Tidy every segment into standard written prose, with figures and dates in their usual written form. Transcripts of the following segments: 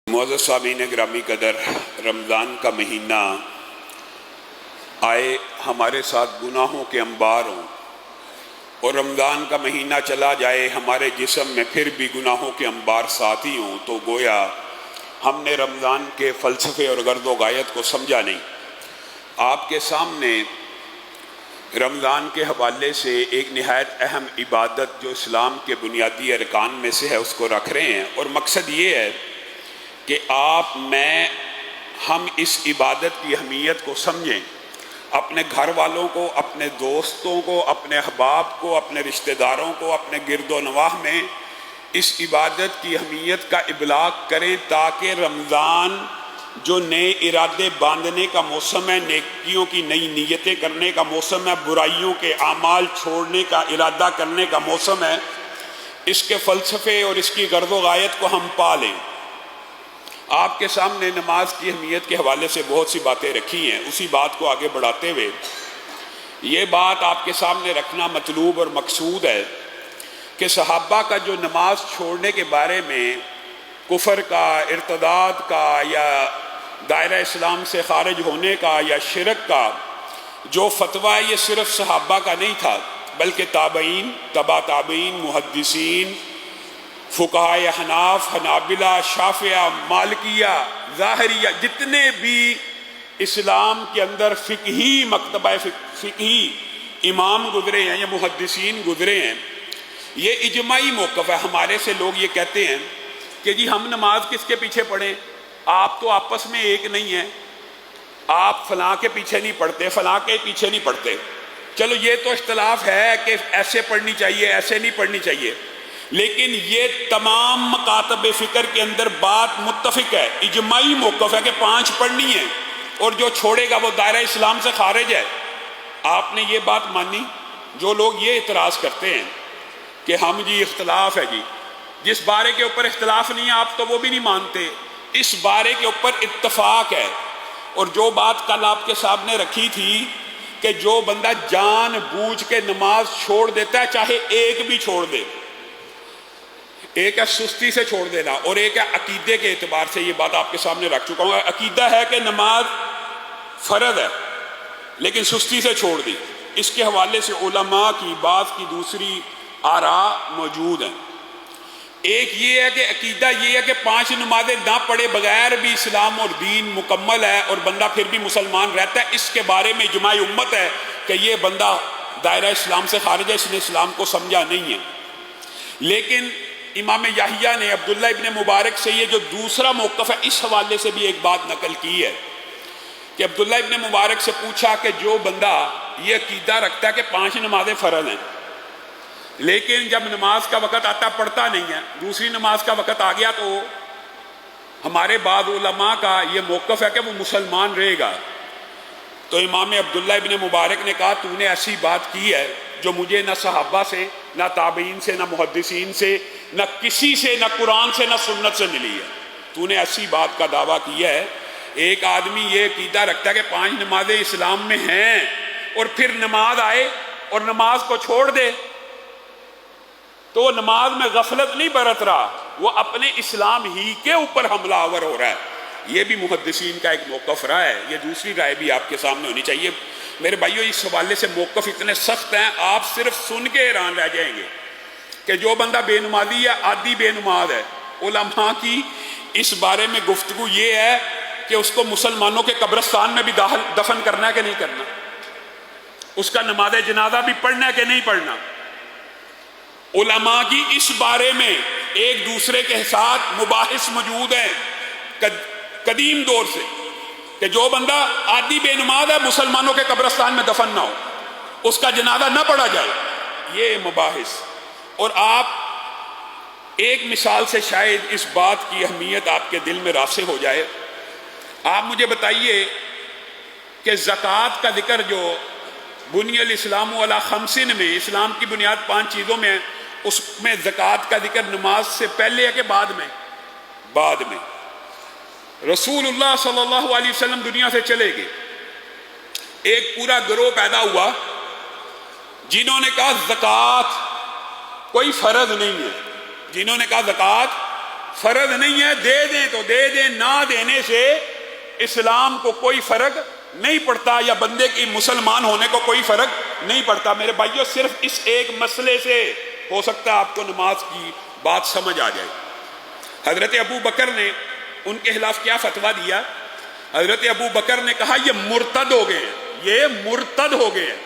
معزز سامعین گرامی قدر، رمضان کا مہینہ آئے ہمارے ساتھ گناہوں کے انبار ہوں، اور رمضان کا مہینہ چلا جائے ہمارے جسم میں پھر بھی گناہوں کے انبار ساتھی ہوں، تو گویا ہم نے رمضان کے فلسفے اور غرض و غایت کو سمجھا نہیں۔ آپ کے سامنے رمضان کے حوالے سے ایک نہایت اہم عبادت جو اسلام کے بنیادی ارکان میں سے ہے اس کو رکھ رہے ہیں، اور مقصد یہ ہے کہ آپ ہم اس عبادت کی اہمیت کو سمجھیں، اپنے گھر والوں کو، اپنے دوستوں کو، اپنے احباب کو، اپنے رشتہ داروں کو، اپنے گرد و نواح میں اس عبادت کی اہمیت کا ابلاغ کریں، تاکہ رمضان جو نئے ارادے باندھنے کا موسم ہے، نیکیوں کی نئی نیتیں کرنے کا موسم ہے، برائیوں کے اعمال چھوڑنے کا ارادہ کرنے کا موسم ہے، اس کے فلسفے اور اس کی غرض و غایت کو ہم پا لیں۔ آپ کے سامنے نماز کی اہمیت کے حوالے سے بہت سی باتیں رکھی ہیں، اسی بات کو آگے بڑھاتے ہوئے یہ بات آپ کے سامنے رکھنا مطلوب اور مقصود ہے کہ صحابہ کا جو نماز چھوڑنے کے بارے میں کفر کا، ارتداد کا، یا دائرہ اسلام سے خارج ہونے کا، یا شرک کا جو فتویٰ، یہ صرف صحابہ کا نہیں تھا، بلکہ تابعین، تبع تابعین، محدثین، فقہائے احناف، حنابلہ، شافعیہ، مالکیہ، ظاہریہ، جتنے بھی اسلام کے اندر فقہی مکتبہ فقہی امام گزرے ہیں یا محدثین گزرے ہیں، یہ اجماعی موقف ہے۔ ہمارے سے لوگ یہ کہتے ہیں کہ جی ہم نماز کس کے پیچھے پڑھیں، آپ تو آپس میں ایک نہیں ہیں، آپ فلاں کے پیچھے نہیں پڑھتے، فلاں کے پیچھے نہیں پڑھتے، چلو یہ تو اختلاف ہے کہ ایسے پڑھنی چاہیے، ایسے نہیں پڑھنی چاہیے، لیکن یہ تمام مکاتب فکر کے اندر بات متفق ہے، اجماعی موقف ہے کہ 5 پڑھنی ہے، اور جو چھوڑے گا وہ دائرہ اسلام سے خارج ہے۔ آپ نے یہ بات مانی؟ جو لوگ یہ اعتراض کرتے ہیں کہ ہم جی اختلاف ہے، جی جس بارے کے اوپر اختلاف نہیں ہے آپ تو وہ بھی نہیں مانتے، اس بارے کے اوپر اتفاق ہے۔ اور جو بات کل آپ کے سامنے رکھی تھی کہ جو بندہ جان بوجھ کے نماز چھوڑ دیتا ہے، چاہے ایک بھی چھوڑ دے، ایک ہے سستی سے چھوڑ دینا، اور ایک ہے عقیدے کے اعتبار سے، یہ بات آپ کے سامنے رکھ چکا ہوں۔ عقیدہ ہے کہ نماز فرض ہے لیکن سستی سے چھوڑ دی، اس کے حوالے سے علماء کی بات کی دوسری آراء موجود ہیں۔ ایک یہ ہے کہ عقیدہ یہ ہے کہ 5 نمازیں نہ پڑھے بغیر بھی اسلام اور دین مکمل ہے، اور بندہ پھر بھی مسلمان رہتا ہے، اس کے بارے میں اجماع امت ہے کہ یہ بندہ دائرہ اسلام سے خارج ہے، اس نے اسلام کو سمجھا نہیں ہے۔ لیکن امام یحییٰ نے عبداللہ ابن مبارک سے یہ جو دوسرا موقف ہے، اس حوالے سے بھی ایک بات نقل کی ہے کہ عبداللہ ابن مبارک سے پوچھا کہ جو بندہ یہ عقیدہ رکھتا ہے کہ 5 نمازیں فرض ہیں، لیکن جب نماز کا وقت آتا پڑھتا نہیں ہے، دوسری نماز کا وقت آ گیا، تو ہمارے بعض علماء کا یہ موقف ہے کہ وہ مسلمان رہے گا۔ تو امام عبداللہ ابن مبارک نے کہا تو نے ایسی بات کی ہے جو مجھے نہ صحابہ سے، نہ تابعین سے، نہ محدثین سے، نہ کسی سے، نہ قرآن سے، نہ سنت سے ملی ہے، تو نے ایسی بات کا دعویٰ کیا ہے۔ ایک آدمی یہ عقیدہ رکھتا ہے کہ 5 نمازیں اسلام میں ہیں، اور پھر نماز آئے اور نماز کو چھوڑ دے، تو وہ نماز میں غفلت نہیں برت رہا، وہ اپنے اسلام ہی کے اوپر حملہ آور ہو رہا ہے۔ یہ بھی محدثین کا ایک موقف رہا ہے، یہ دوسری رائے بھی آپ کے سامنے ہونی چاہیے۔ میرے بھائیو، اس حوالے سے موقف اتنے سخت ہیں، آپ صرف سن کے حیران رہ جائیں گے کہ جو بندہ بے نمازی یا عادی بے نماز ہے، علماء کی اس بارے میں گفتگو یہ ہے کہ اس کو مسلمانوں کے قبرستان میں بھی دفن کرنا ہے کہ نہیں کرنا، اس کا نماز جنازہ بھی پڑھنا ہے کہ نہیں پڑھنا۔ علماء کی اس بارے میں ایک دوسرے کے ساتھ مباحث موجود ہیں قدیم دور سے کہ جو بندہ عادی بے نماز ہے، مسلمانوں کے قبرستان میں دفن نہ ہو، اس کا جنازہ نہ پڑھا جائے، یہ مباحث۔ اور آپ ایک مثال سے شاید اس بات کی اہمیت آپ کے دل میں راسخ ہو جائے۔ آپ مجھے بتائیے کہ زکوٰۃ کا ذکر جو بنی الاسلام علی 5 میں، اسلام کی بنیاد 5 چیزوں میں ہے، اس میں زکوٰۃ کا ذکر نماز سے پہلے ہے کہ بعد میں؟ بعد میں۔ رسول اللہ صلی اللہ علیہ وسلم دنیا سے چلے گئے، ایک پورا گروہ پیدا ہوا جنہوں نے کہا زکوٰۃ کوئی فرض نہیں ہے، جنہوں نے کہا زکوٰۃ فرض نہیں ہے، دے دیں تو دے دیں، نہ دینے سے اسلام کو کوئی فرق نہیں پڑتا، یا بندے کی مسلمان ہونے کو کوئی فرق نہیں پڑتا۔ میرے بھائیوں، صرف اس ایک مسئلے سے ہو سکتا ہے آپ کو نماز کی بات سمجھ آ جائے۔ حضرت ابو بکر نے ان کے خلاف کیا فتویٰ دیا؟ حضرت ابو بکر نے کہا یہ مرتد ہو گئے ہیں، یہ مرتد ہو گئے ہیں،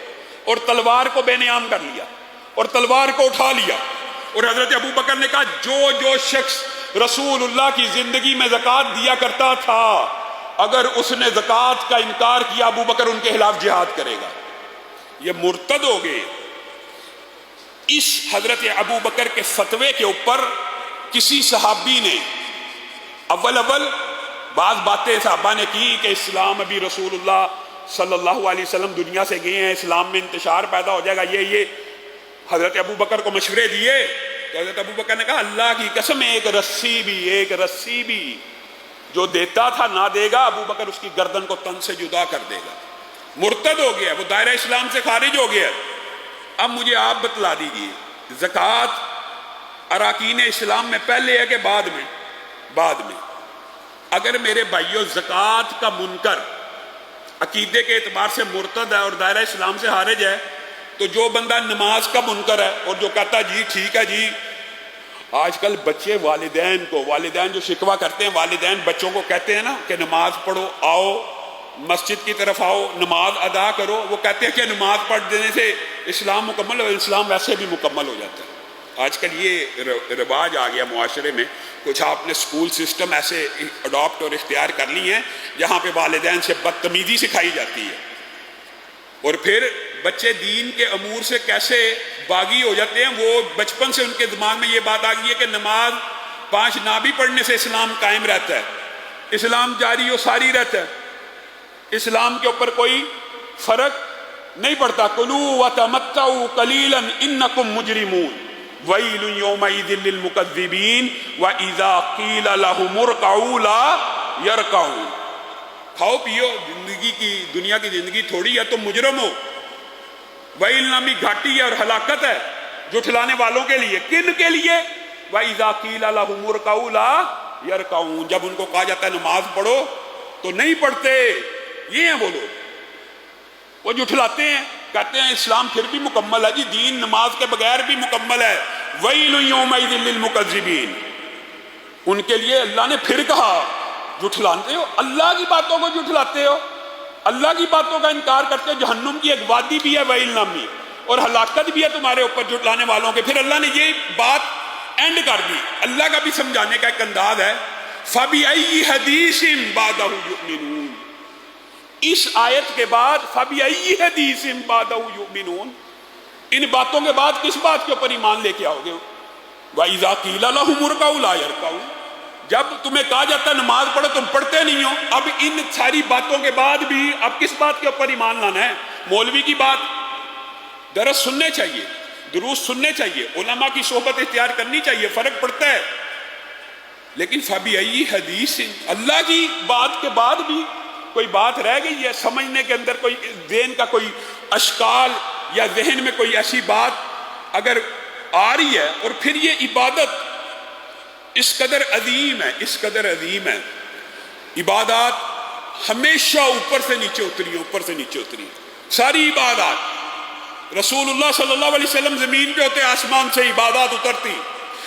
اور تلوار کو بے نیام کر لیا اور تلوار کو اٹھا لیا۔ اور حضرت ابو بکر نے کہا جو شخص رسول اللہ کی زندگی میں زکوٰۃ دیا کرتا تھا، اگر اس نے زکوٰۃ کا انکار کیا، ابو بکر ان کے خلاف جہاد کرے گا۔ یہ مرتد ہو گئے۔ اس حضرت ابو بکر کے فتوے کے اوپر کسی صحابی نے اول بعض باتیں صحابہ نے کی کہ اسلام ابھی رسول اللہ صلی اللہ علیہ وسلم دنیا سے گئے ہیں، اسلام میں انتشار پیدا ہو جائے گا، یہ حضرت ابو بکر کو مشورے دیے۔ تو حضرت ابو بکر نے کہا اللہ کی قسم ایک رسی بھی جو دیتا تھا نہ دے گا، ابو بکر اس کی گردن کو تن سے جدا کر دے گا۔ مرتد ہو گیا، وہ دائرہ اسلام سے خارج ہو گیا۔ اب مجھے آپ بتلا دیجئے، زکوٰۃ اراکین اسلام میں پہلے ہے کہ بعد میں؟ بعد میں۔ اگر میرے بھائیوں زکوٰۃ کا منکر عقیدے کے اعتبار سے مرتد ہے اور دائرہ اسلام سے خارج ہے، تو جو بندہ نماز کا منکر ہے اور جو کہتا ہے جی ٹھیک ہے جی، آج کل بچے والدین جو شکوہ کرتے ہیں، والدین بچوں کو کہتے ہیں نا کہ نماز پڑھو، آؤ مسجد کی طرف آؤ، نماز ادا کرو، وہ کہتے ہیں کہ نماز پڑھ دینے سے اسلام مکمل ہو، اسلام ویسے بھی مکمل ہو جاتا ہے۔ آج کل یہ رواج آ گیا معاشرے میں، کچھ آپ نے سکول سسٹم ایسے اڈاپٹ اور اختیار کر لی ہیں جہاں پہ والدین سے بدتمیزی سکھائی جاتی ہے، اور پھر بچے دین کے امور سے کیسے باغی ہو جاتے ہیں۔ وہ بچپن سے ان کے دماغ میں یہ بات آ گئی ہے کہ نماز 5 نہ بھی پڑھنے سے اسلام قائم رہتا ہے، اسلام جاری و ساری رہتا ہے، اسلام کے اوپر کوئی فرق نہیں پڑتا۔ کلوا وتمتعوا قلیلا انکم مجرمون ویل یومئذ للمکذبین واذا قیل لهم ارکعوا لا یرکعون۔ کھاؤ پیو، دنیا کی زندگی تھوڑی ہے، تم مجرم ہو۔ ویل نامی گھاٹی ہے اور ہلاکت ہے جھٹلانے والوں کے لیے۔ کن کے لیے؟ وَإِذَا قِيلَ لَهُمُ ارْكَعُوا لَا يَرْكَعُونَ، جب ان کو کہا جاتا ہے نماز پڑھو تو نہیں پڑھتے۔ یہ ہیں وہ لوگ، وہ جھٹلاتے ہیں، کہتے ہیں اسلام پھر بھی مکمل ہے جی، دین نماز کے بغیر بھی مکمل ہے۔ وَيْلٌ يَوْمَئِذٍ لِّلْمُكَذِّبِينَ، ان کے لیے اللہ نے پھر کہا جھٹلاتے ہو، اللہ کی باتوں کو جھٹلاتے ہو، اللہ کی باتوں کا انکار کرتے ہو۔ جہنم کی ایک وادی بھی ہے ویل نامی، اور ہلاکت بھی ہے تمہارے اوپر جھٹلانے والوں کے۔ پھر اللہ نے یہ بات اینڈ کر دی۔ اللہ کا بھی سمجھانے کا ایک انداز ہے، فَبِأَيِّ حَدِيثٍ بَعْدَهُ يُؤْمِنُونَ، اس آیت کے بعد فَبِأَيِّ حَدِيثٍ بَعْدَهُ يُؤْمِنُونَ، ان باتوں کے بعد کس بات کے اوپر ایمان لے کے آؤ گے؟ وَإِذَا قِيلَ لَهُمُ ارْكَعُوا لَا يَرْكَعُونَ، جب تمہیں کہا جاتا ہے نماز پڑھو تم پڑھتے نہیں ہو۔ اب ان ساری باتوں کے بعد بھی اب کس بات کے اوپر ایمان لانا ہے؟ مولوی کی بات؟ درس سننے چاہیے، دروس سننے چاہیے، علماء کی صحبت اختیار کرنی چاہیے، فرق پڑتا ہے۔ لیکن فَبِأَيِّ حَدِيثٍ، اللہ کی بات کے بعد بھی کوئی بات رہ گئی ہے؟ سمجھنے کے اندر کوئی ذہن کا کوئی اشکال یا ذہن میں کوئی ایسی بات اگر آ رہی ہے، اور پھر یہ عبادت اس قدر عظیم ہے، اس قدر عظیم ہے، عبادات ہمیشہ اوپر سے نیچے اتری، اوپر سے نیچے اتری، ساری عبادات۔ رسول اللہ صلی اللہ علیہ وسلم زمین پہ ہوتے، آسمان سے عبادات اترتی،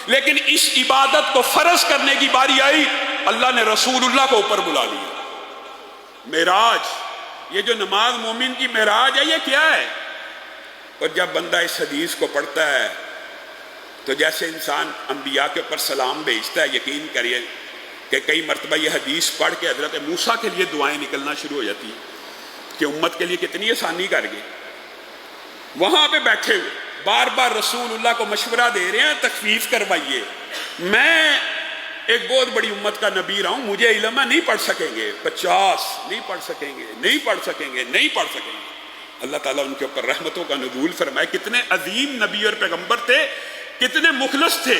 لیکن اس عبادت کو فرض کرنے کی باری آئی، اللہ نے رسول اللہ کو اوپر بلا لیا۔ معراج، یہ جو نماز مومن کی معراج ہے، یہ کیا ہے؟ اور جب بندہ اس حدیث کو پڑھتا ہے تو جیسے انسان انبیاء کے اوپر سلام بھیجتا ہے، یقین کریے کہ کئی مرتبہ یہ حدیث پڑھ کے حضرت موسیٰ کے لیے دعائیں نکلنا شروع ہو جاتی ہیں کہ امت کے لیے کتنی آسانی کر گئی۔ وہاں پہ بیٹھے ہوئے بار بار رسول اللہ کو مشورہ دے رہے ہیں تخفیف کروائیے، میں ایک بہت بڑی امت کا نبی رہا ہوں، مجھے علم ہے، نہیں پڑھ سکیں گے 50، نہیں پڑھ سکیں گے، نہیں پڑھ سکیں گے، نہیں پڑھ سکیں گے۔ اللہ تعالیٰ ان کے اوپر رحمتوں کا نزول فرمائے۔ کتنے عظیم نبی اور پیغمبر تھے، کتنے مخلص تھے،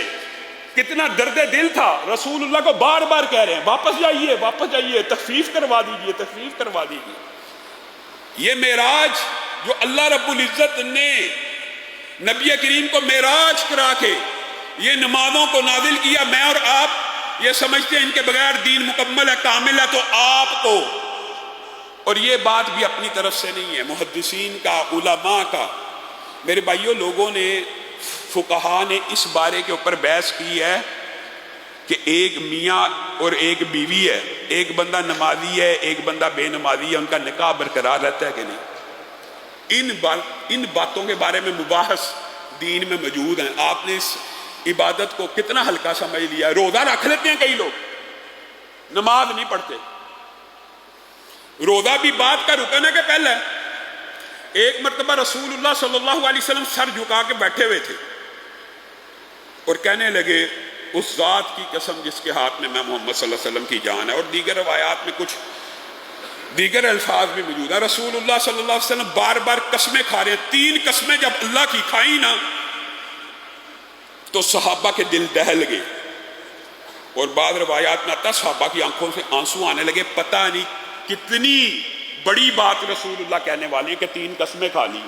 کتنا درد دل تھا، رسول اللہ کو بار بار کہہ رہے ہیں واپس جائیے، واپس جائیے، تخفیف کروا دیجیے، تخفیف کروا دیجیے۔ یہ معراج جو اللہ رب العزت نے نبی کریم کو معراج کرا کے یہ نمازوں کو نازل کیا، میں اور آپ یہ سمجھتے ہیں ان کے بغیر دین مکمل ہے، کامل ہے، تو آپ کو، اور یہ بات بھی اپنی طرف سے نہیں ہے، محدثین کا، علماء کا، میرے بھائیوں، لوگوں نے، فقہا نے اس بارے کے اوپر بحث کی ہے کہ ایک میاں اور ایک بیوی ہے، ایک بندہ نمازی ہے، ایک بندہ بے نمازی ہے، ان کا نکاح برقرار رہتا ہے کہ نہیں؟ ان باتوں کے بارے میں مباحث دین میں موجود ہیں۔ آپ نے اس عبادت کو کتنا ہلکا سمجھ لیا ہے۔ روزہ رکھ لیتے ہیں کئی لوگ، نماز نہیں پڑھتے۔ روزہ بھی بات کا رکن ہے کہ پہلے؟ ایک مرتبہ رسول اللہ صلی اللہ علیہ وسلم سر جھکا کے بیٹھے ہوئے تھے اور کہنے لگے اس ذات کی قسم جس کے ہاتھ میں محمد صلی اللہ علیہ وسلم کی جان ہے، اور دیگر روایات میں کچھ دیگر الفاظ بھی موجود ہیں۔ رسول اللہ صلی اللہ علیہ وسلم بار بار قسمیں کھا رہے ہیں، 3 قسمیں جب اللہ کی کھائی نا تو صحابہ کے دل دہل گئے، اور بعض روایات میں آتا صحابہ کی آنکھوں سے آنسو آنے لگے، پتہ نہیں کتنی بڑی بات رسول اللہ کہنے والے ہیں کہ 3 قسمیں کھا لی۔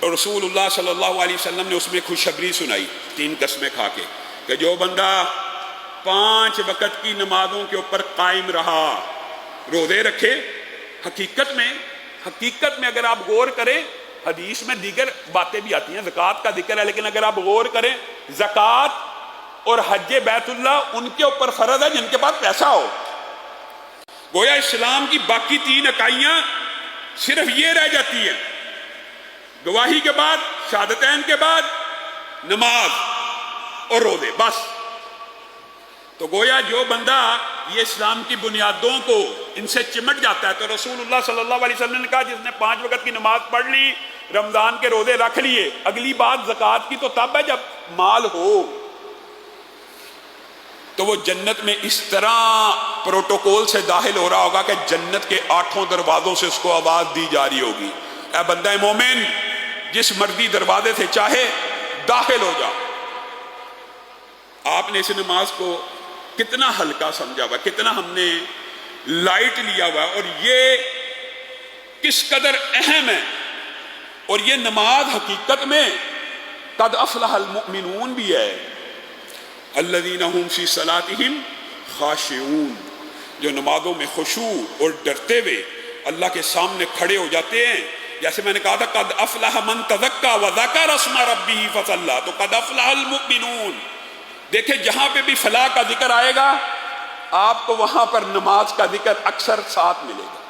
اور رسول اللہ صلی اللہ علیہ وسلم نے اس میں خوشخبری سنائی 3 قسمیں کھا کے، کہ جو بندہ 5 وقت کی نمازوں کے اوپر قائم رہا، روزے رکھے، حقیقت میں اگر آپ غور کریں، حدیث میں دیگر باتیں بھی آتی ہیں، زکوٰۃ کا ذکر ہے، لیکن اگر آپ غور کریں، زکوٰۃ اور حج بیت اللہ ان کے اوپر فرض ہے جن کے پاس پیسہ ہو۔ گویا اسلام کی باقی 3 اکائیاں صرف یہ رہ جاتی ہیں، گواہی کے بعد، شہادتین کے بعد نماز اور روزے، بس۔ تو گویا جو بندہ یہ اسلام کی بنیادوں کو ان سے چمٹ جاتا ہے، تو رسول اللہ صلی اللہ علیہ وسلم نے کہا جس نے 5 وقت کی نماز پڑھ لی، رمضان کے روزے رکھ لیے، اگلی بات زکوٰۃ کی تو تب ہے جب مال ہو، تو وہ جنت میں اس طرح پروٹوکول سے داخل ہو رہا ہوگا کہ جنت کے 8 دروازوں سے اس کو آواز دی جا رہی ہوگی، اے بندہ مومن، جس مرضی دروازے سے چاہے داخل ہو جا۔ آپ نے اس نماز کو کتنا ہلکا سمجھا ہوا، کتنا ہم نے لائٹ لیا ہوا، اور یہ کس قدر اہم ہے۔ اور یہ نماز حقیقت میں قد افلح المؤمنون بھی ہے، الذین هم فی صلاتہم خاشعون، جو نمازوں میں خشوع اور ڈرتے ہوئے اللہ کے سامنے کھڑے ہو جاتے ہیں۔ جیسے میں نے کہا تھا قد افلح من تزکا وذکر اسم ربہ فصلی، تو قد افلح المؤمنون۔ دیکھیں جہاں پہ بھی فلاح کا ذکر آئے گا آپ کو وہاں پر نماز کا ذکر اکثر ساتھ ملے گا۔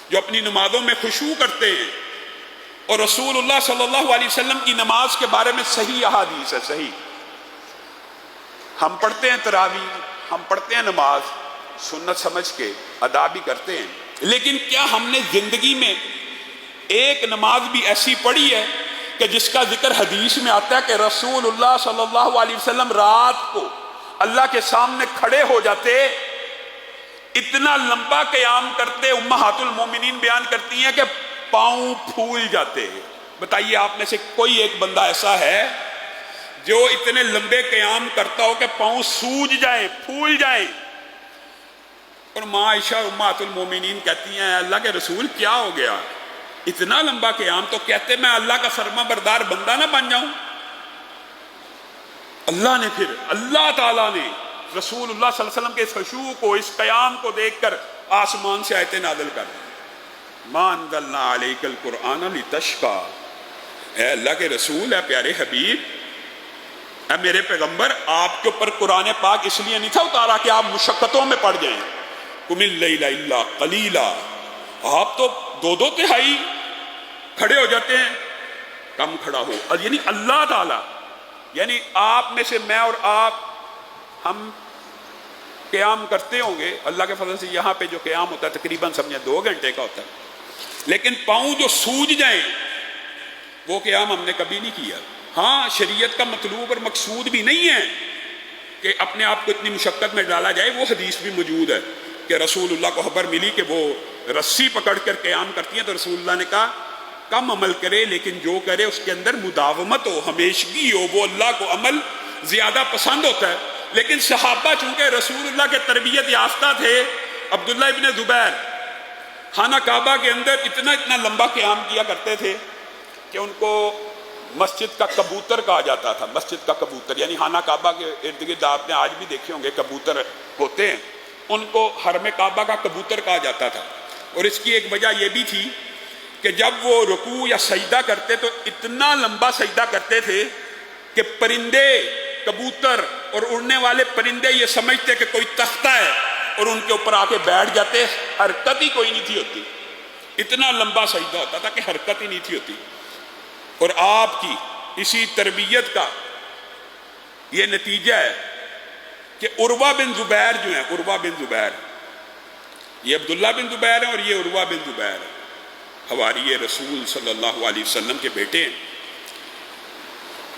جو اپنی نمازوں میں خشوع کرتے ہیں، اور رسول اللہ صلی اللہ علیہ وسلم کی نماز کے بارے میں صحیح احادیث ہے، صحیح۔ ہم پڑھتے ہیں تراویح، ہم پڑھتے ہیں نماز سنت سمجھ کے ادا بھی کرتے ہیں، لیکن کیا ہم نے زندگی میں ایک نماز بھی ایسی پڑھی ہے کہ جس کا ذکر حدیث میں آتا ہے کہ رسول اللہ صلی اللہ علیہ وسلم رات کو اللہ کے سامنے کھڑے ہو جاتے، اتنا لمبا قیام کرتے، امہات المومنین بیان کرتی ہیں کہ پاؤں پھول جاتے ہیں۔ بتائیے آپ میں سے کوئی ایک بندہ ایسا ہے جو اتنے لمبے قیام کرتا ہو کہ پاؤں سوج جائیں، پھول جائیں؟ اور ماں عائشہ امہات المومنین کہتی ہیں اللہ کے رسول کیا ہو گیا اتنا لمبا قیام؟ تو کہتے میں اللہ کا فرما بردار بندہ نہ بن جاؤں؟ اللہ تعالیٰ نے رسول اللہ صلی اللہ علیہ وسلم کے اس خشوع کو، اس قیام کو دیکھ کر آسمان سے آیتیں نازل کر دی، ما انزلنا علیک القرآن لتشقی، اے اللہ کے رسول، اے پیارے حبیب، اے میرے پیغمبر، آپ کے اوپر قرآن پاک اس لیے نہیں تھا اتارا کہ آپ مشقتوں میں پڑ جائیں، قم اللیل الا قلیلا، آپ تو 2 تہائی کھڑے ہو جاتے ہیں، کم کھڑا ہو۔ یعنی اللہ تعالیٰ، یعنی آپ میں سے میں اور آپ، ہم قیام کرتے ہوں گے اللہ کے فضل سے، یہاں پہ جو قیام ہوتا ہے تقریباً سمجھیں 2 گھنٹے کا ہوتا ہے، لیکن پاؤں جو سوج جائیں وہ قیام ہم نے کبھی نہیں کیا۔ ہاں شریعت کا مطلوب اور مقصود بھی نہیں ہے کہ اپنے آپ کو اتنی مشقت میں ڈالا جائے، وہ حدیث بھی موجود ہے کہ رسول اللہ کو خبر ملی کہ وہ رسی پکڑ کر قیام کرتی ہیں، تو رسول اللہ نے کہا کم عمل کرے لیکن جو کرے اس کے اندر مداومت ہو، ہمیشگی ہو، وہ اللہ کو عمل زیادہ پسند ہوتا ہے۔ لیکن صحابہ چونکہ رسول اللہ کے تربیت یافتہ تھے، عبداللہ ابن زبیر خانہ کعبہ کے اندر اتنا لمبا قیام کیا کرتے تھے کہ ان کو مسجد کا کبوتر کہا جاتا تھا، مسجد کا کبوتر، یعنی خانہ کعبہ کے ارد گرد آپ نے آج بھی دیکھے ہوں گے کبوتر ہوتے ہیں، ان کو حرم کعبہ کا کبوتر کہا جاتا تھا۔ اور اس کی ایک وجہ یہ بھی تھی کہ جب وہ رکوع یا سجدہ کرتے تو اتنا لمبا سجدہ کرتے تھے کہ پرندے، کبوتر اور اڑنے والے پرندے یہ سمجھتے کہ کوئی تختہ ہے اور ان کے اوپر آ کے بیٹھ جاتے، حرکت ہی کوئی نہیں تھی ہوتی، اتنا لمبا سجدہ ہوتا تھا کہ حرکت ہی نہیں تھی ہوتی۔ اور آپ کی اسی تربیت کا یہ نتیجہ ہے کہ عروہ بن زبیر جو ہیں، عروہ بن زبیر، یہ عبداللہ بن زبیر ہیں اور یہ عروہ بن زبیر ہیں، حواریِ رسول صلی اللہ علیہ وسلم کے بیٹے ہیں۔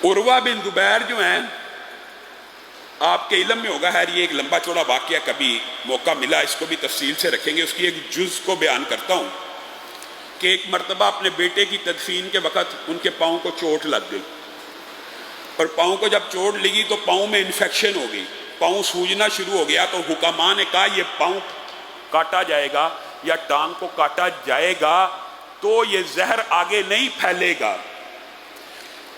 عروہ بن زبیر جو ہیں، آپ کے علم میں ہوگا، خیر یہ ایک لمبا چوڑا واقعہ، کبھی موقع ملا اس کو بھی تفصیل سے رکھیں گے، اس کی ایک جز کو بیان کرتا ہوں کہ ایک مرتبہ اپنے بیٹے کی تدفین کے وقت ان کے پاؤں کو چوٹ لگ گئی، اور پاؤں کو جب چوٹ لگی تو پاؤں میں انفیکشن ہو گئی، پاؤں سوجنا شروع ہو گیا، تو حکماء نے کہا یہ پاؤں کاٹا جائے گا یا ٹانگ کو کاٹا جائے گا تو یہ زہر آگے نہیں پھیلے گا۔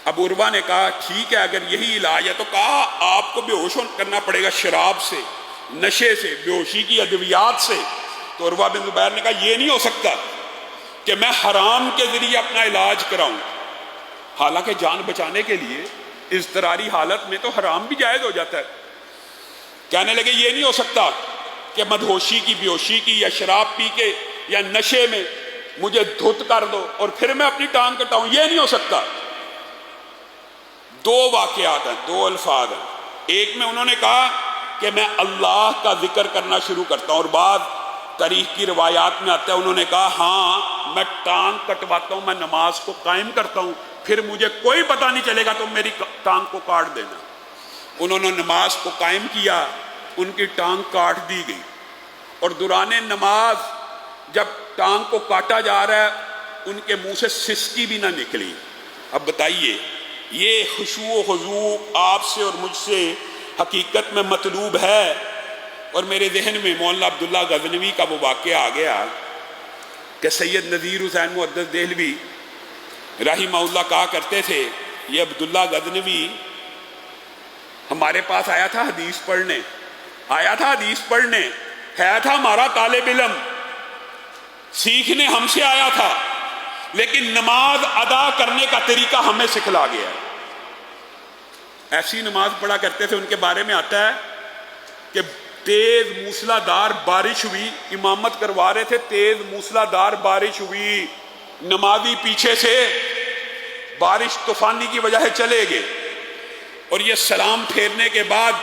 اب عروہ نے کہا ٹھیک ہے اگر یہی علاج ہے، تو کہا آپ کو بے ہوش کرنا پڑے گا شراب سے، نشے سے، بے ہوشی کی ادویات سے۔ تو عروہ بن زبیر نے کہا یہ نہیں ہو سکتا کہ میں حرام کے ذریعے اپنا علاج کراؤں، حالانکہ جان بچانے کے لیے اضطراری حالت میں تو حرام بھی جائز ہو جاتا ہے۔ کہنے لگے یہ نہیں ہو سکتا کہ مدہوشی کی، بے ہوشی کی یا شراب پی کے یا نشے میں مجھے دھت کر دو اور پھر میں اپنی ٹانگ کٹاؤں، یہ نہیں ہو سکتا۔ دو واقعات ہیں، دو الفاظ ہیں، ایک میں انہوں نے کہا کہ میں اللہ کا ذکر کرنا شروع کرتا ہوں، اور بعد تاریخ کی روایات میں آتا ہے انہوں نے کہا ہاں میں ٹانگ کٹواتا ہوں، میں نماز کو قائم کرتا ہوں، پھر مجھے کوئی پتہ نہیں چلے گا تو میری ٹانگ کو کاٹ دینا۔ انہوں نے نماز کو قائم کیا، ان کی ٹانگ کاٹ دی گئی، اور دوران نماز جب ٹانگ کو کاٹا جا رہا ہے ان کے منہ سے سسکی بھی نہ نکلی۔ اب بتائیے یہ خشوع و خضوع آپ سے اور مجھ سے حقیقت میں مطلوب ہے؟ اور میرے ذہن میں مولانا عبداللہ غزنوی کا وہ واقعہ آ گیا کہ سید نذیر حسین محدث دہلوی رحمہ اللہ کہا کرتے تھے، یہ عبداللہ غزنوی ہمارے پاس آیا تھا حدیث پڑھنے، ہے تھا ہمارا طالب علم، سیکھنے ہم سے آیا تھا، لیکن نماز ادا کرنے کا طریقہ ہمیں سکھلا گیا ہے۔ ایسی نماز پڑھا کرتے تھے، ان کے بارے میں آتا ہے کہ تیز موسلا دار بارش ہوئی، امامت کروا رہے تھے، تیز موسلا دار بارش ہوئی، نمازی پیچھے سے بارش طوفانی کی وجہ سے چلے گئے، اور یہ سلام پھیرنے کے بعد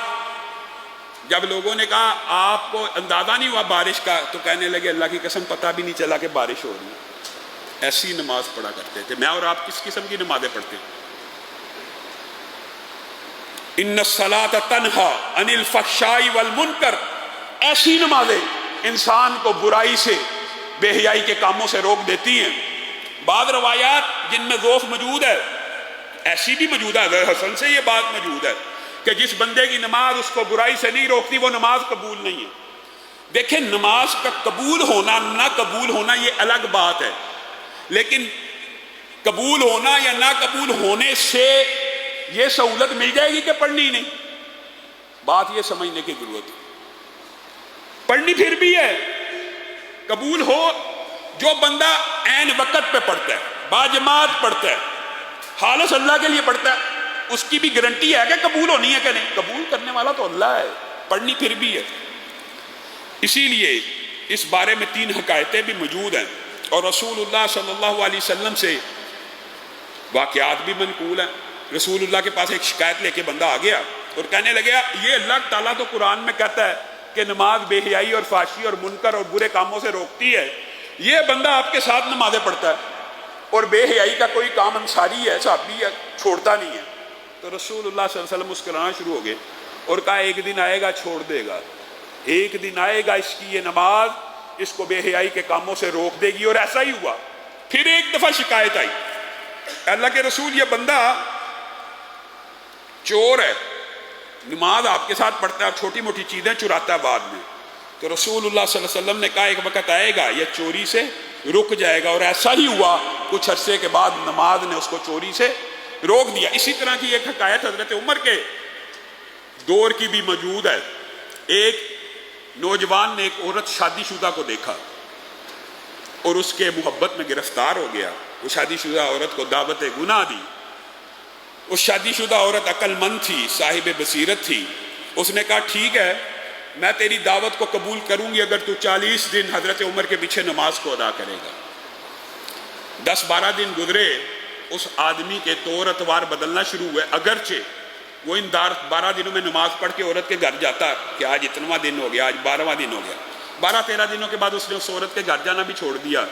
جب لوگوں نے کہا آپ کو اندازہ نہیں ہوا بارش کا، تو کہنے لگے اللہ کی قسم پتہ بھی نہیں چلا کہ بارش ہو رہی ہے۔ ایسی نماز پڑھا کرتے تھے۔ میں اور آپ کس قسم کی نمازیں پڑھتے ہیں؟ ان الصلاۃ تنہا عن الفحشاء والمنکر، ایسی نمازیں انسان کو برائی سے، بے حیائی کے کاموں سے روک دیتی ہیں۔ بعض روایات جن میں ذوف موجود ہے، ایسی بھی موجود ہے، حضرت حسن سے یہ بات موجود ہے کہ جس بندے کی نماز اس کو برائی سے نہیں روکتی وہ نماز قبول نہیں ہے۔ دیکھیں نماز کا قبول ہونا نہ قبول ہونا یہ الگ بات ہے، لیکن قبول ہونا یا نہ قبول ہونے سے یہ سہولت مل جائے گی کہ پڑھنی نہیں؟ بات یہ سمجھنے کی ضرورت ہے۔ پڑھنی پھر بھی ہے، قبول ہو جو بندہ عین وقت پہ پڑھتا ہے، باجماعت پڑھتا ہے، خالص اللہ کے لیے پڑھتا ہے، اس کی بھی گارنٹی ہے کہ قبول ہونی ہے کہ نہیں؟ قبول کرنے والا تو اللہ ہے، پڑھنی پھر بھی ہے۔ اسی لیے اس بارے میں 3 حکایتیں بھی موجود ہیں، اور رسول اللہ صلی اللہ علیہ وسلم سے واقعات بھی منقول ہیں۔ رسول اللہ کے پاس ایک شکایت لے کے بندہ آ گیا اور کہنے لگا یہ اللہ تعالیٰ تو قرآن میں کہتا ہے کہ نماز بے حیائی اور فحشی اور منکر اور برے کاموں سے روکتی ہے، یہ بندہ آپ کے ساتھ نمازیں پڑھتا ہے اور بے حیائی کا کوئی کام انصاری ہے، صحابی ہے، چھوڑتا نہیں ہے۔ تو رسول اللہ صلی اللہ علیہ وسلم مسکرانا شروع ہو گئے اور کہا ایک دن آئے گا چھوڑ دے گا، ایک دن آئے گا اس کی یہ نماز اس کو بے حیائی کے کاموں سے روک دے گی۔ اور ایسا ہی ہوا۔ پھر ایک دفعہ شکایت آئی، اللہ کے رسول یہ بندہ چور ہے، نماز آپ کے ساتھ پڑھتا ہے، چھوٹی موٹی چیزیں چراتا ہے بعد میں۔ تو رسول اللہ صلی اللہ علیہ وسلم نے کہا ایک وقت آئے گا یہ چوری سے رک جائے گا، اور ایسا ہی ہوا۔ کچھ عرصے کے بعد نماز نے اس کو چوری سے روک دیا۔ اسی طرح کی ایک حکایت حضرت عمر کے دور کی بھی موجود ہے۔ ایک نوجوان نے ایک عورت شادی شدہ کو دیکھا اور اس کے محبت میں گرفتار ہو گیا۔ وہ شادی شدہ عورت کو دعوت گناہ دی۔ اس شادی شدہ عورت عقل مند تھی، صاحب بصیرت تھی۔ اس نے کہا ٹھیک ہے میں تیری دعوت کو قبول کروں گی اگر تو 40 دن حضرت عمر کے پیچھے نماز کو ادا کرے گا۔ 10-12 دن گزرے، اس آدمی کے طور اتوار بدلنا شروع ہوئے، اگرچہ وہ ان 12 دنوں میں نماز پڑھ کے عورت کے گھر جاتا کہ آج اتنواں دن ہو گیا، آج 12واں دن ہو گیا۔ 12-13 دنوں کے بعد اس نے اس عورت کے گھر جانا بھی چھوڑ دیا۔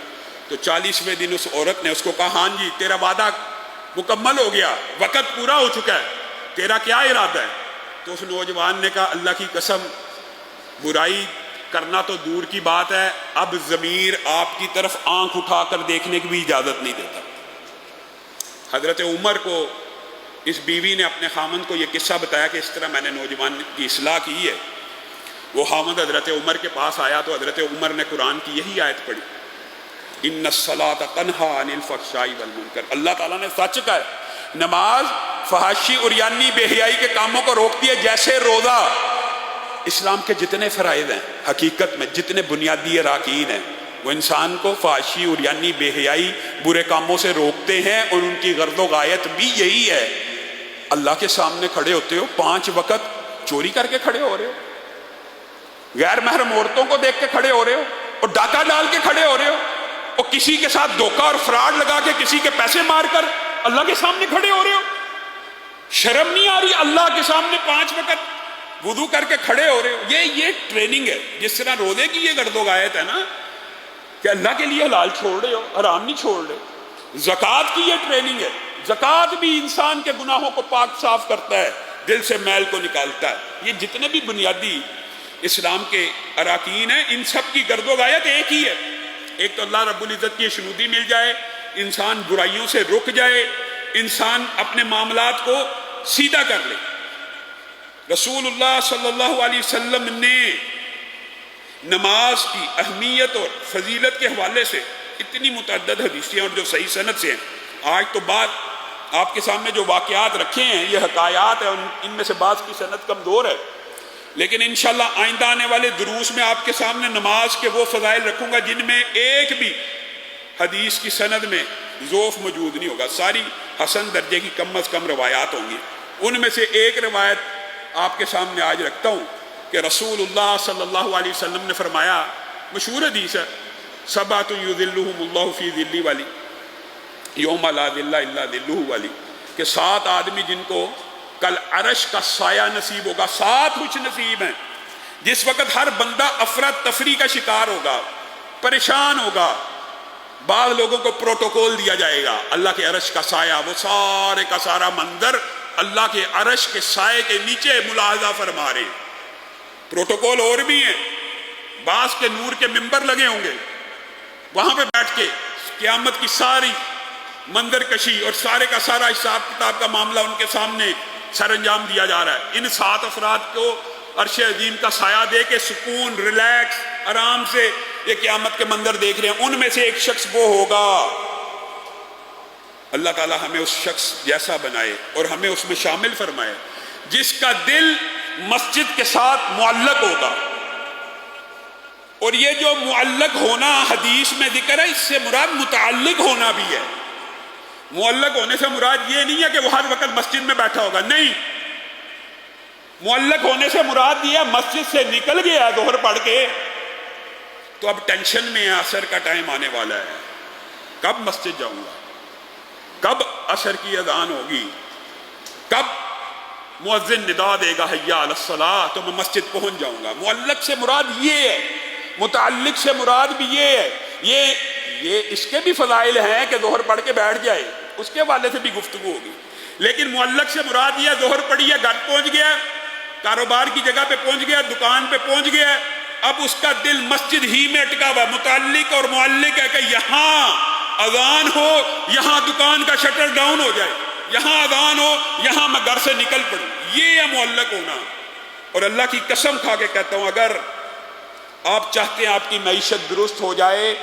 تو 40ویں دن اس عورت نے اس کو کہا ہاں جی تیرا وعدہ مکمل ہو گیا، وقت پورا ہو چکا ہے، تیرا کیا ارادہ ہے؟ تو اس نوجوان نے کہا اللہ کی قسم برائی کرنا تو دور کی بات ہے، اب ضمیر آپ کی طرف آنکھ اٹھا کر دیکھنے کی بھی اجازت نہیں دیتا۔ حضرت عمر کو اس بیوی نے اپنے خامند کو یہ قصہ بتایا کہ اس طرح میں نے نوجوان کی اصلاح کی ہے۔ وہ خامند حضرت عمر کے پاس آیا تو حضرت عمر نے قرآن کی یہی آیت پڑھی، ان الصلاۃ تنہی عن الفحشاء والمنکر۔ اللہ تعالیٰ نے سچ کہا ہے، نماز فحاشی اور یعنی بے حیائی کے کاموں کو روکتی ہے جیسے روزہ۔ اسلام کے جتنے فرائض ہیں حقیقت میں جتنے بنیادی اراکین ہیں وہ انسان کو فحاشی اور یعنی بے حیائی برے کاموں سے روکتے ہیں، اور ان کی غرض و غایت بھی یہی ہے۔ اللہ کے سامنے کھڑے ہوتے ہو، 5 وقت چوری کر کے کھڑے ہو رہے ہو، غیر محرم عورتوں کو دیکھ کے کھڑے ہو رہے ہو، اور ڈاکہ ڈال کے کھڑے ہو رہے ہو، اور کسی کے ساتھ دھوکہ اور فراڈ لگا کے کسی کے پیسے مار کر اللہ کے سامنے کھڑے ہو رہے ہو۔ شرم نہیں آ رہی اللہ کے سامنے 5 وقت وضو کر کے کھڑے ہو رہے ہو؟ یہ ٹریننگ ہے۔ جس طرح روزے کی یہ گرد و غایت ہے نا کہ اللہ کے لیے حلال چھوڑ رہے ہو، حرام نہیں چھوڑ رہے۔ زکوٰۃ کی یہ ٹریننگ ہے۔ زکوٰۃ بھی انسان کے گناہوں کو پاک صاف کرتا ہے، دل سے میل کو نکالتا ہے۔ یہ جتنے بھی بنیادی اسلام کے اراکین ہیں ان سب کی گرد و غایت ایک ہی ہے۔ ایک تو اللہ رب العزت کی شنودی مل جائے، انسان برائیوں سے رک جائے، انسان اپنے معاملات کو سیدھا کر لے۔ رسول اللہ صلی اللہ علیہ وسلم نے نماز کی اہمیت اور فضیلت کے حوالے سے اتنی متعدد حدیثیں اور جو صحیح سند سے ہیں، آج تو بعد آپ کے سامنے جو واقعات رکھے ہیں یہ حکایات ہیں، ان میں سے بعض کی سند کمزور ہے، لیکن انشاءاللہ آئندہ آنے والے دروس میں آپ کے سامنے نماز کے وہ فضائل رکھوں گا جن میں ایک بھی حدیث کی سند میں ضعف موجود نہیں ہوگا، ساری حسن درجے کی کم از کم روایات ہوں گی۔ ان میں سے ایک روایت آپ کے سامنے آج رکھتا ہوں کہ رسول اللہ صلی اللہ علیہ وسلم نے فرمایا، مشہور حدیث ہے، سبعۃ یظلھم اللہ فی ظلہ والی، یوم لا ظل الا ظلہ والی، کہ 7 آدمی جن کو کل عرش کا سایہ نصیب ہوگا۔ 7 خوش نصیب ہیں جس وقت ہر بندہ افراتفری کا شکار ہوگا، پریشان ہوگا۔ بعض لوگوں کو پروٹوکول دیا جائے گا، اللہ کے عرش کا سایہ، وہ سارے کا سارا منظر اللہ کے عرش کے سائے کے نیچے ملاحظہ فرما رہے ہیں۔ پروٹوکول اور بھی ہیں، بعض کے نور کے ممبر لگے ہوں گے، وہاں پہ بیٹھ کے قیامت کی ساری منظر کشی اور سارے کا سارا حساب کتاب کا معاملہ ان کے سامنے سر انجام دیا جا رہا ہے۔ ان 7 افراد کو عرش عظیم کا سایہ دے کے سکون، ریلیکس، آرام سے یہ قیامت کے منظر دیکھ رہے ہیں۔ ان میں سے ایک شخص وہ ہوگا، اللہ تعالی ہمیں اس شخص جیسا بنائے اور ہمیں اس میں شامل فرمائے جس کا دل مسجد کے ساتھ معلق ہوگا۔ اور یہ جو معلق ہونا حدیث میں ذکر ہے، اس سے مراد متعلق ہونا بھی ہے۔ معلق ہونے سے مراد یہ نہیں ہے کہ وہ ہر وقت مسجد میں بیٹھا ہوگا، نہیں۔ معلق ہونے سے مراد یہ ہے مسجد سے نکل گیا ظہر پڑھ کے تو اب ٹینشن میں ہے، عصر کا ٹائم آنے والا ہے، کب مسجد جاؤں گا، کب عصر کی اذان ہوگی، کب مؤذن ندا دے گا حی علی الصلاۃ تو میں مسجد پہنچ جاؤں گا۔ معلق سے مراد یہ ہے، متعلق سے مراد بھی یہ ہے۔ یہ اس کے بھی فضائل ہیں کہ ظہر پڑھ کے بیٹھ جائے، اس کے حوالے سے بھی گفتگو ہوگی، لیکن معلق سے مراد یہ ظہر پڑھی ہے، گھر پہنچ گیا، کاروبار کی جگہ پہ پہنچ گیا، دکان پہ پہنچ گیا، اب اس کا دل مسجد ہی میں اٹکا ہوا۔ متعلق اور معلق ہے کہ یہاں اذان ہو، یہاں دکان کا شٹر ڈاؤن ہو جائے، یہاں اذان ہو، یہاں میں گھر سے نکل پڑوں، یہ ہے معلق ہونا۔ اور اللہ کی قسم کھا کے کہتا ہوں، اگر آپ چاہتے ہیں آپ کی معیشت درست ہو جائے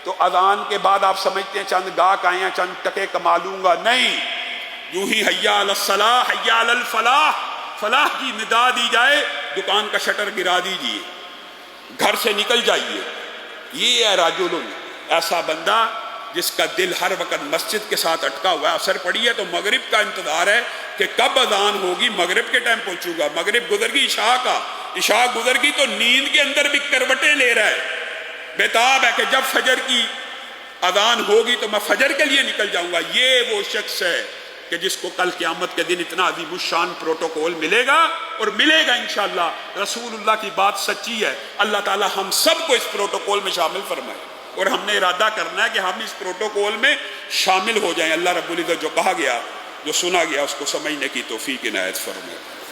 تو اذان کے بعد آپ سمجھتے ہیں چند گاہک آئے ہیں، چند ٹکے کما لوں گا، نہیں۔ یوں ہی حیا علی الصلاح حیا علی الفلاح، فلاح کی ندا دی جائے، دکان کا شٹر گرا دیجئے، گھر سے نکل جائیے۔ یہ ہے رجل، ایسا بندہ جس کا دل ہر وقت مسجد کے ساتھ اٹکا ہوا ہے۔ اثر پڑی ہے تو مغرب کا انتظار ہے کہ کب اذان ہوگی، مغرب کے ٹائم پہنچوں گا۔ مغرب گزر گئی، عشاء گزر گئی، تو نیند کے اندر بھی کروٹیں لے رہا ہے، بیتاب ہے کہ جب فجر کی اذان ہوگی تو میں فجر کے لیے نکل جاؤں گا۔ یہ وہ شخص ہے کہ جس کو کل قیامت کے دن اتنا عظیم الشان پروٹوکول ملے گا، اور ملے گا انشاءاللہ۔ رسول اللہ کی بات سچی ہے، اللہ تعالی ہم سب کو اس پروٹوکول میں شامل فرمائے، اور ہم نے ارادہ کرنا ہے کہ ہم اس پروٹوکول میں شامل ہو جائیں۔ اللہ رب العزت جو کہا گیا، جو سنا گیا، اس کو سمجھنے کی توفیق عنایت فرمائے۔